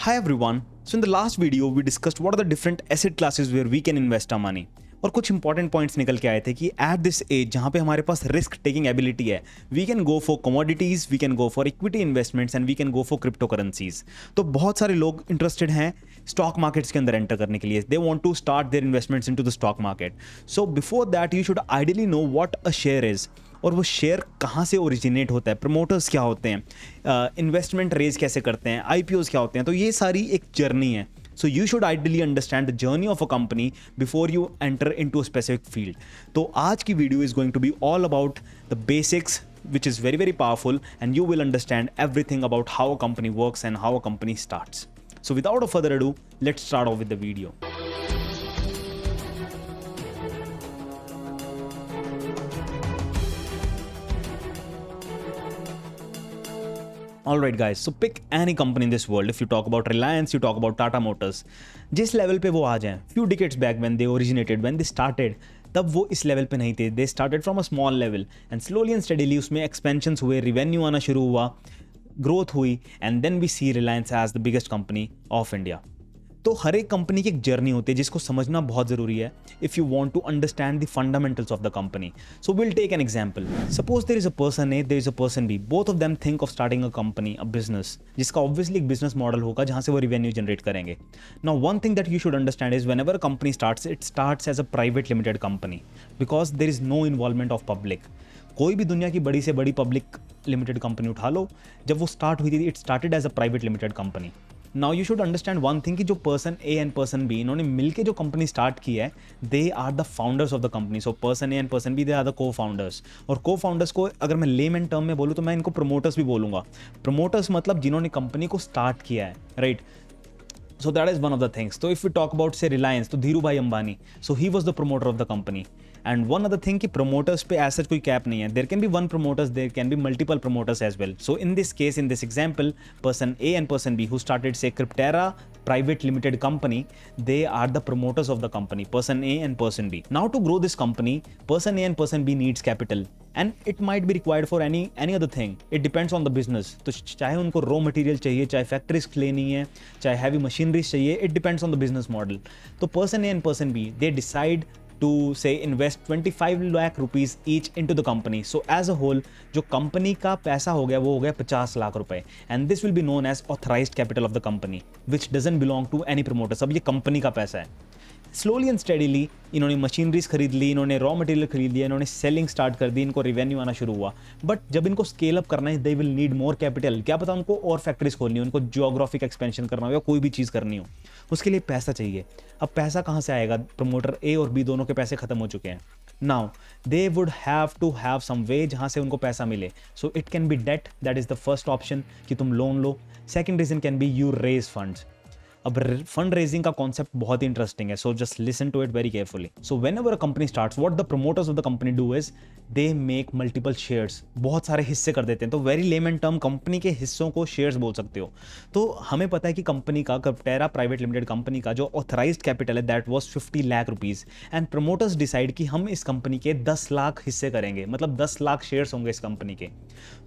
Hi everyone. So in the last video we discussed what are the different asset classes where we can invest our money. और कुछ important points निकल के आए थे कि at this as जहाँ पे हमारे पास रिस्क टेकिंग एबिलिटी है, we can go for commodities, we can go for equity investments and we can go for crypto currencies. तो बहुत सारे लोग इंटरेस्टेड हैं स्टॉक मार्केट्स के अंदर एंटर करने के लिए. They want to start their investments into the stock market. So before that you should ideally know what a share is, और वो शेयर कहाँ से ओरिजिनेट होता है, प्रमोटर्स क्या होते हैं, इन्वेस्टमेंट रेज कैसे करते हैं, आईपीओज क्या होते हैं. तो ये सारी एक जर्नी है. So you should ideally understand the journey of a company before you enter into a specific field. तो आज की video is going to be all about the basics, which is very very powerful, and you will understand everything about how a company works and how a company starts. So without a further ado, let's start off with the video. Alright guys, so pick any company in this world. If you talk about Reliance, you talk about Tata Motors. जिस level पे वो आ जाएं, few decades back when they originated, when they started, तब वो इस level पे नहीं थे. They started from a small level and slowly and steadily उसमें expansions हुए, revenue आना शुरू हुआ, growth हुई, and then we see Reliance as the biggest company of India. तो हर एक कंपनी की एक जर्नी होती है जिसको समझना बहुत ज़रूरी है if you want to understand the fundamentals of the company. So will take an example. Suppose there is a person A, there is a person B. Both of them think of starting a company, a business, जिसका obviously एक business model होगा जहाँ से वो revenue generate करेंगे. Now one thing that you should understand is whenever a company starts, it starts as a private limited company because there is no involvement of public. कोई भी दुनिया की बड़ी से बड़ी पब्लिक लिमिटेड कंपनी उठा लो, जब वो स्टार्ट हुई थी it started as a private limited company. Now you should understand one thing कि जो person A and person B, इन्होंने मिलकर जो कंपनी स्टार्ट की है, they are the founders of the company. So person A and person B, they are the cofounders. और को founders को अगर मैं लेमन टर्म में बोलूँ तो मैं इनको प्रमोटर्स भी बोलूँगा. प्रमोटर्स मतलब जिन्होंने कंपनी को स्टार्ट किया है, right. So that is one of the things. So if we talk about say Reliance, तो Dhirubhai Ambani, so he was the promoter of the company. And one other thing कि promoters पे as such कोई cap नहीं है. There can be one promoters, there can be multiple promoters as well. So in this case, in this example, person A and person B who started say Cryptera private limited company, they are the promoters of the company, person A and person B. Now to grow this company, person A and person B needs capital. And it might be required for any other thing. It depends on the business. तो चाहे उनको raw material चाहिए, चाहे factories लेनी है, चाहे heavy machineries चाहिए, it depends on the business model. तो person A and person B, they decide to say invest 25 lakh rupees each into the company. So as a whole, जो company का पैसा हो गया वो हो गया 50 लाख रुपए. And this will be known as authorized capital of the company, which doesn't belong to any promoters. अब ये कंपनी का पैसा है. स्लोली एंड स्टेडीली इन्होंने मशीनरीज खरीद ली, इन्होंने रॉ मटेरियल खरीद लिया, इन्होंने सेलिंग स्टार्ट कर दी, इनको रेवेन्यू आना शुरू हुआ. बट जब इनको स्केल अप करना है, they will need more capital. क्या पता उनको और फैक्ट्रीज खोलनी हो, उनको जियोग्राफिक एक्सपेंशन करना हो या कोई भी चीज़ करनी हो, उसके लिए पैसा चाहिए. अब पैसा कहाँ से आएगा? प्रमोटर ए और बी दोनों के पैसे खत्म हो चुके हैं. Now they would have to have some way जहाँ से उनको पैसा मिले. So it can be debt, that is the first option कि तुम लोन लो. Second reason can be you raise funds. अब फंड रेजिंग का कॉन्सेप्ट बहुत ही इंटरेस्टिंग है, so just listen to it very carefully. So whenever a company starts, what the promoters of the company do is they make multiple shares. बहुत सारे हिस्से कर देते हैं. तो वेरी लेमन टर्म, कंपनी के हिस्सों को शेयर्स बोल सकते हो. तो हमें पता है कि कंपनी का, Cryptera प्राइवेट लिमिटेड कंपनी का जो ऑथराइज्ड कैपिटल है that was 50 lakh rupees. And promoters decide कि हम इस कंपनी के 10 लाख हिस्से करेंगे, मतलब 10 लाख शेयर्स होंगे इस कंपनी के.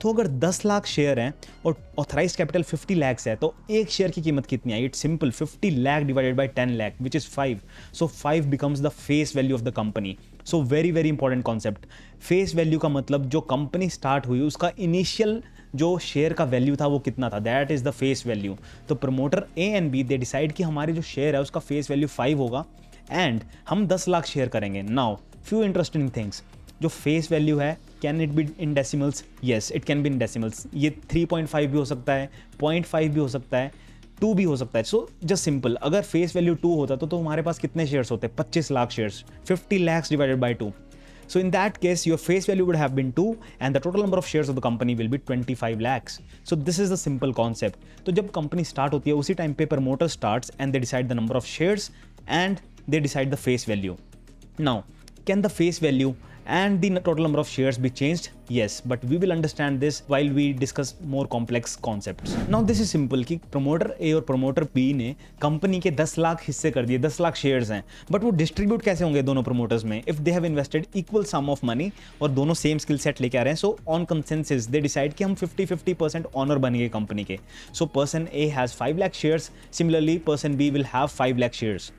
तो अगर 10 लाख शेयर हैं और ऑथराइज्ड कैपिटल 50 लाख है, तो एक शेयर की कीमत कितनी है? It's simple, 50 lakh divided by 10 lakh, which is 5. So 5 becomes the face value of the company. So very very important concept. Face value का मतलब जो कंपनी स्टार्ट हुई उसका इनिशियल जो शेयर का वैल्यू था वो कितना था, that is the face value. तो promoter A and B they decide कि हमारे जो शेयर है उसका फेस वैल्यू 5 होगा एंड हम 10 लाख शेयर करेंगे. Now few interesting things. जो फेस वैल्यू है, can it be in decimals? Yes, it can be in decimals. ये 3.5 भी हो सकता है, 0.5 भी हो सकता है, 2 भी हो सकता है. सो जस्ट सिंपल, अगर फेस वैल्यू 2 होता तो हमारे पास कितने शेयर्स होते? 25 lakh shares. 50 lakhs divided by 2. So in that case, your face value would have been 2 and the total number of shares of the company will be 25 lakhs. So this is the simple concept. तो जब company start होती है उसी time पे promoter starts and they decide the number of shares and they decide the face value. Now can the face value and the total number of shares be changed? Yes, but we will understand this while we discuss more complex concepts. Now this is simple कि promoter A और promoter B ने company के 10 लाख हिस्से कर दिए, 10 lakh shares हैं, but वो distribute कैसे होंगे दोनों promoters में? If they have invested equal sum of money और दोनों सेम स्किल सेट लेके आ रहे हैं, so on consensus they decide कि हम 50-50% ऑनर बनेंगे कंपनी के. So person A has 5 lakh shares, similarly person B will have 5 lakh shares.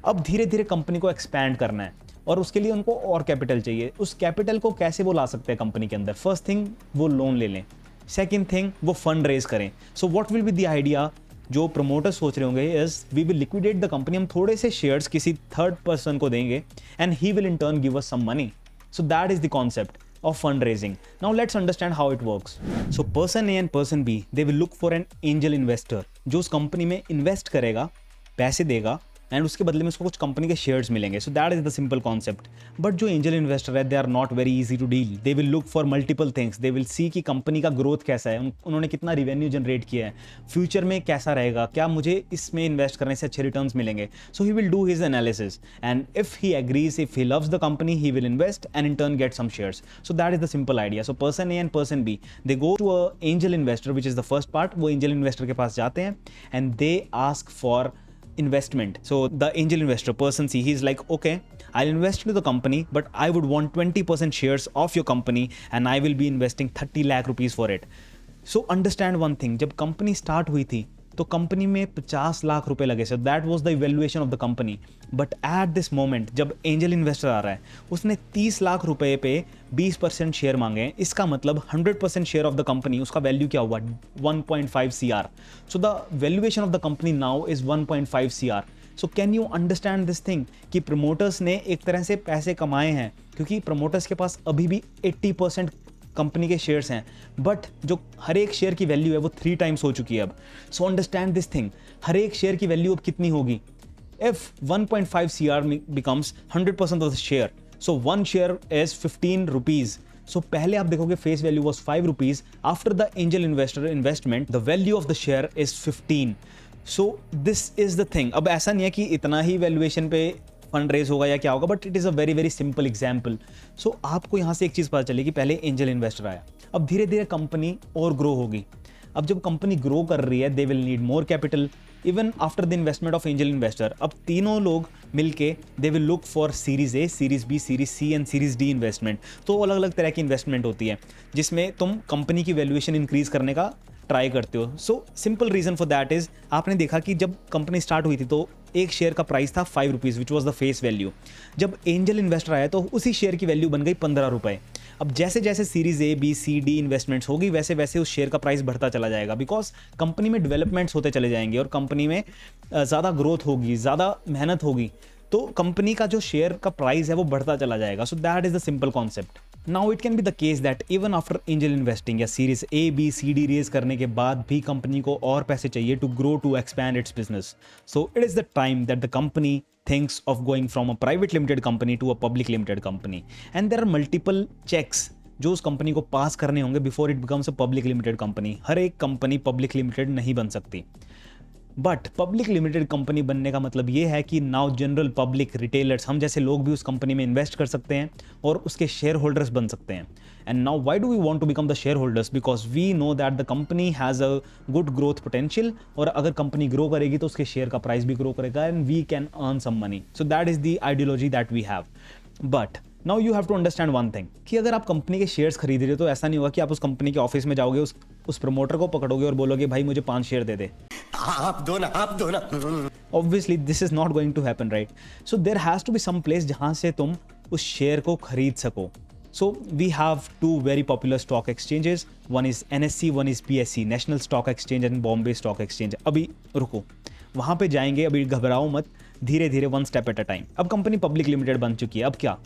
अब धीरे धीरे कंपनी को एक्सपैंड करना है और उसके लिए उनको और कैपिटल चाहिए. उस कैपिटल को कैसे वो ला सकते हैं कंपनी के अंदर? फर्स्ट थिंग, वो लोन ले लें. सेकेंड थिंग, वो फंड रेज करें. So what will be the idea जो प्रमोटर सोच रहे होंगे is we will liquidate the company. हम थोड़े से शेयर्स किसी थर्ड पर्सन को देंगे and he will in turn give us some money. So that is the concept of fundraising. Now let's understand how it works. So person A and person B, they will look for an angel investor जो उस company में invest करेगा, पैसे देगा and उसके बदले में उसको कुछ कंपनी के शेयर्स मिलेंगे. So that is the simple concept. But जो एंजल इन्वेस्टर है they are not very easy to deal. They will look for multiple things. They will see कि कंपनी का ग्रोथ कैसा है, उन्होंने कितना रिवेन्यू जनरेट किया है, फ्यूचर में कैसा रहेगा, क्या मुझे इसमें इन्वेस्ट करने से अच्छे रिटर्न्स मिलेंगे. So he will do his analysis and if he agrees, if he loves the company, he will invest and in turn get some shares. So that is the simple idea. So person A and person B, they go to a angel investor which is the first part. वो angel investor के पास जाते हैं and they ask for investment. So the angel investor, person C, he's like, okay, I'll invest into the company, but I would want 20% shares of your company and I will be investing 30 lakh rupees for it. So understand one thing, जब company start हुई थी तो company में 50 लाख रुपए लगे. So that was the valuation of the company. But at this moment जब angel investor आ रहा है उसने 30 लाख रुपए पे 20% शेयर मांगे हैं. इसका मतलब 100% शेयर ऑफ द कंपनी, उसका वैल्यू क्या हुआ? 1.5 CR. So the valuation of the company now is 1.5 CR. So can you understand this thing कि प्रमोटर्स ने एक तरह से पैसे कमाए हैं क्योंकि प्रमोटर्स के पास अभी भी 80% कंपनी के शेयर्स हैं, बट जो हर एक शेयर की वैल्यू है वो 3 टाइम्स हो चुकी है अब. सो अंडरस्टैंड दिस थिंग, हर एक शेयर की वैल्यू अब कितनी होगी? If 1.5 CR becomes 100% of the share, so 1 share is 15 rupees. सो पहले आप देखोगे face value was 5 rupees. After the angel investor investment the value of the share is 15. So this is the thing. अब ऐसा नहीं है कि इतना ही वैल्यूएशन पे फंड रेज होगा या क्या होगा, but it is a very very simple example. So आपको यहाँ से एक चीज़ पता चली कि पहले एंजल इन्वेस्टर आया, अब धीरे धीरे कंपनी और ग्रो होगी. अब जब कंपनी ग्रो कर रही है they will need more capital even after the investment of angel investor. अब तीनों लोग मिलके they will look for series A, series B, series C and series D investment. तो अलग अलग तरह की इन्वेस्टमेंट होती है जिसमें तुम कंपनी की वैल्यूएशन इंक्रीज करने का ट्राई करते हो. So simple reason for that is, आपने देखा कि जब कंपनी स्टार्ट हुई थी तो एक शेयर का प्राइस था 5 rupees which was the face value. जब एंजल इन्वेस्टर आया तो उसी शेयर की वैल्यू बन गई 15 रुपये. अब जैसे जैसे series A, B, C, D investments होगी वैसे वैसे उस शेयर का प्राइस बढ़ता चला जाएगा, बिकॉज कंपनी में डेवलपमेंट्स होते चले जाएंगे और कंपनी में ज़्यादा ग्रोथ होगी, ज़्यादा मेहनत होगी, तो कंपनी का जो शेयर का प्राइस है वो बढ़ता चला जाएगा. So that is the simple concept. Now it can be the case that even after angel investing या series A, B, C, D raise करने के बाद भी कंपनी को और पैसे चाहिए to grow, to expand its business. So it is the time that the company thinks of going from a private limited company to a public limited company. And there are multiple checks जो उस company को pass करने होंगे before it becomes a public limited company. हर एक company public limited नहीं बन सकती, बट पब्लिक लिमिटेड कंपनी बनने का मतलब ये है कि नाउ जनरल पब्लिक, रिटेलर्स, हम जैसे लोग भी उस कंपनी में इन्वेस्ट कर सकते हैं और उसके शेयर होल्डर्स बन सकते हैं. And now why do we want to become the shareholders? Because we know that the company has a good growth potential, और अगर कंपनी ग्रो करेगी तो उसके शेयर का प्राइस भी ग्रो करेगा and we can earn some money. So that is the ideology that we have. But now you have to understand one thing कि अगर आप कंपनी के शेयर्स खरीद रहे हो तो ऐसा नहीं होगा कि आप उस कंपनी के ऑफिस में जाओगे, उस प्रमोटर को पकड़ोगे और बोलोगे भाई मुझे 5 शेयर दे दे. आप दो ना. Obviously this is not going to happen, right? So there has to be some place जहाँ से तुम उस शेयर को खरीद सको. So we have 2 very popular stock exchanges. One is NSE, one is BSE, National Stock Exchange and Bombay Stock Exchange. अभी रुको, वहाँ पे जाएंगे, अभी घबराओ मत, धीरे धीरे one step at a time. अब कंपनी पब्लिक लिमिटेड बन चुकी है, अब क्या?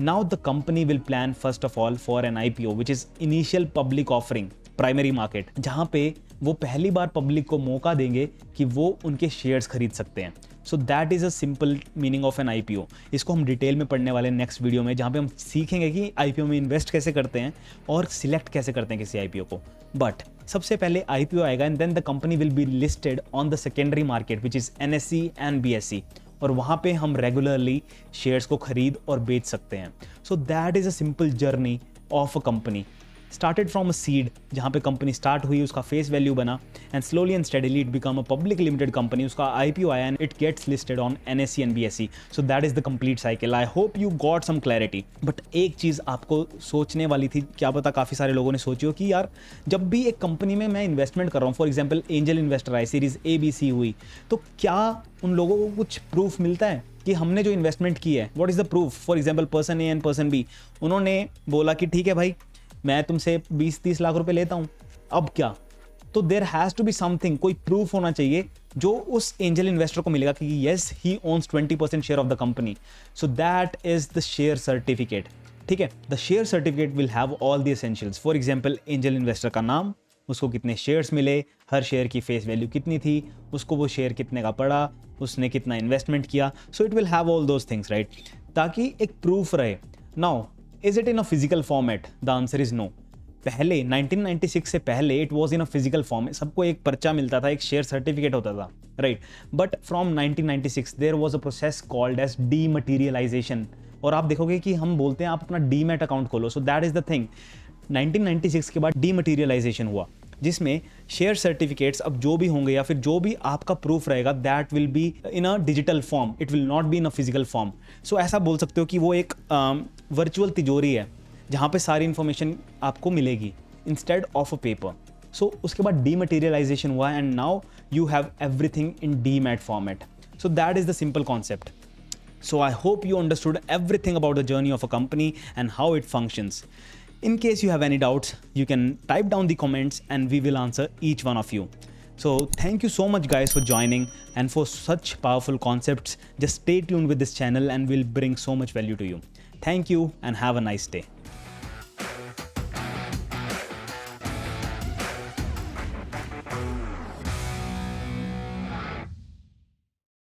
Now the company will plan first of all for an IPO, which is initial public offering, primary market, जहाँ पे वो पहली बार पब्लिक को मौका देंगे कि वो उनके शेयर्स खरीद सकते हैं. So that is a simple meaning of an IPO. इसको हम डिटेल में पढ़ने वाले नेक्स्ट वीडियो में, जहाँ पे हम सीखेंगे कि IPO में इन्वेस्ट कैसे करते हैं और सिलेक्ट कैसे करते हैं किसी IPO को. बट सबसे पहले IPO आएगा and then the company will be listed on the secondary market which is NSE and BSE. और वहाँ पे हम रेगुलरली शेयर्स को खरीद और बेच सकते हैं. So that is a simple journey of a company. Started from a seed, जहाँ पे कंपनी स्टार्ट हुई, उसका फेस वैल्यू बना, and slowly and steadily it become a public limited company. उसका IPO आया and it gets listed on NSE and BSE. So that is the complete cycle. I hope you got some clarity. But एक चीज़ आपको सोचने वाली थी, क्या पता काफ़ी सारे लोगों ने सोची हो कि यार जब भी एक कंपनी में मैं इन्वेस्टमेंट कर रहा हूँ, फॉर एग्जाम्पल एंजल इन्वेस्टर आए, सीरीज ABC हुई, तो क्या उन लोगों को कुछ प्रूफ मिलता है कि हमने जो इन्वेस्टमेंट की है, what is the proof? For example person A and person B, उन्होंने बोला कि ठीक है भाई, मैं तुमसे 20-30 लाख रुपए लेता हूं, अब क्या? तो there has to be something, कोई प्रूफ होना चाहिए जो उस एंजल इन्वेस्टर को मिलेगा कि yes he owns 20% share of the company. So that is the share certificate. ठीक है, the share certificate will have all the essentials. For example angel investor का नाम, उसको कितने शेयर्स मिले, हर शेयर की फेस वैल्यू कितनी थी, उसको वो शेयर कितने का पड़ा, उसने कितना इन्वेस्टमेंट किया. So it will have all those things, right, ताकि एक प्रूफ रहे. Now is it in a physical format? The answer is no. पहले 1996 से पहले it was in a physical form. सबको एक पर्चा मिलता था, एक शेयर सर्टिफिकेट होता था, right. But from 1996 there was a process called as dematerialization. और आप देखोगे कि हम बोलते हैं आप अपना डीमैट अकाउंट खोलो. सो दैट इज द थिंग. 1996 के बाद डीमटीरियलाइजेशन हुआ, जिसमें शेयर सर्टिफिकेट्स अब जो भी होंगे या फिर जो भी आपका प्रूफ रहेगा, that will be in a digital form, it will not be in a physical form. So ऐसा बोल सकते हो कि वो एक वर्चुअल तिजोरी है जहाँ पे सारी इंफॉर्मेशन आपको मिलेगी इंस्टेड ऑफ अ पेपर. सो उसके बाद डीमटीरियलाइजेशन हुआ and now you have everything in demat format. So that is the simple concept. So I hope you understood everything about the journey of a company and how it functions. In case you have any doubts, you can type down the comments and we will answer each one of you. So thank you so much guys for joining, and for such powerful concepts, just stay tuned with this channel and we'll bring so much value to you. Thank you and have a nice day.